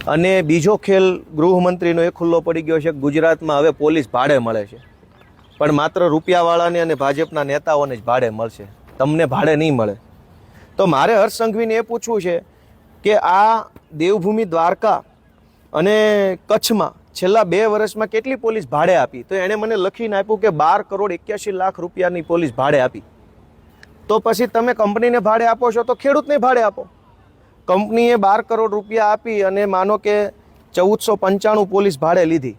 અને બીજો ખેલ ગૃહમંત્રીનો એ ખુલ્લો પડી ગયો છે કે ગુજરાતમાં હવે પોલીસ ભાડે મળે છે, પણ માત્ર રૂપિયાવાળાને અને ભાજપના નેતાઓને જ ભાડે મળશે, તમને ભાડે નહીં મળે. તો મારે હર્ષ સંઘવીને એ પૂછવું છે કે આ દેવભૂમિ દ્વારકા અને કચ્છમાં છેલ્લા 2 વર્ષમાં કેટલી પોલીસ ભાડે આપી? તો એણે મને લખીને આપ્યું કે 12,81,00,000 રૂપિયાની પોલીસ ભાડે આપી. તો પછી તમે કંપનીને ભાડે આપો છો તો ખેડૂતને ભાડે આપો. કંપનીએ 12 કરોડ રૂપિયા આપી અને માનો કે 1495 પોલીસ ભાડે લીધી,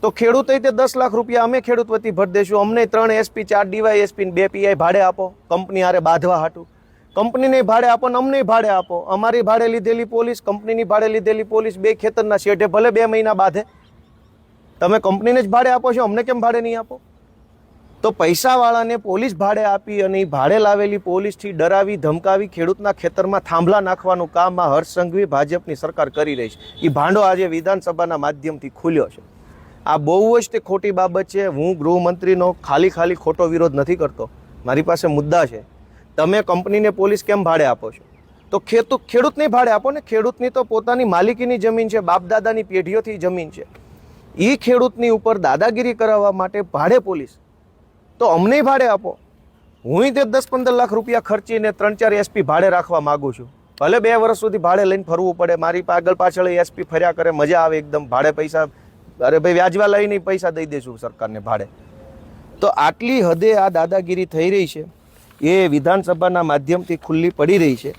તો ખેડૂતે તે 10 લાખ રૂપિયા અમે ખેડૂત વતી ભરી દઈશું. અમને 3 એસપી, 4 ડીવાયએસપી, 2 પીઆઈ ભાડે આપો, કંપની હારે બાંધવા હાટું. કંપનીને ભાડે આપો ને અમને ભાડે આપો. અમારી ભાડે લીધેલી પોલીસ, કંપનીની ભાડે લીધેલી પોલીસ, 2 ખેતરના શેઠે ભલે 2 મહિના બાંધે. તમે કંપનીને જ ભાડે આપો છો, અમને કેમ ભાડે નહીં આપો? તો પૈસાવાળાને પોલીસ ભાડે આપી અને એ ભાડે લાવેલી પોલીસથી ડરાવી ધમકાવી ખેડૂતના ખેતરમાં થાંભલા નાખવાનું કામ આ હર્ષ સંઘવી ભાજપની સરકાર કરી રહી છે. એ ભાંડો આજે વિધાનસભાના માધ્યમથી ખુલ્યો છે. આ બહુ જ તે ખોટી બાબત છે. હું ગૃહમંત્રીનો ખાલી ખોટો વિરોધ નથી કરતો, મારી પાસે મુદ્દા છે. તમે કંપનીને પોલીસ કેમ ભાડે આપો છો? તો ખેડૂતને ભાડે આપો ને. ખેડૂતની તો પોતાની માલિકીની જમીન છે, બાપ દાદાની પેઢીઓથી જમીન છે. એ ખેડૂતની ઉપર દાદાગીરી કરાવવા માટે ભાડે પોલીસ, તો અમને ભાડે આપો. હું તે 10-15 લાખ રૂપિયા ખર્ચીને 3-4 એસપી ભાડે રાખવા માગું છું. ભલે 2 વર્ષ સુધી ભાડે લઈને ફરવું પડે, મારી આગળ પાછળ એસપી ફર્યા કરે, મજા આવે એકદમ. ભાડે પૈસા, અરે ભાઈ વ્યાજવા લઈને પૈસા દઈ દઈશું સરકારને ભાડે. તો આટલી હદે આ દાદાગીરી થઈ રહી છે, એ વિધાનસભાના માધ્યમથી ખુલ્લી પડી રહી છે.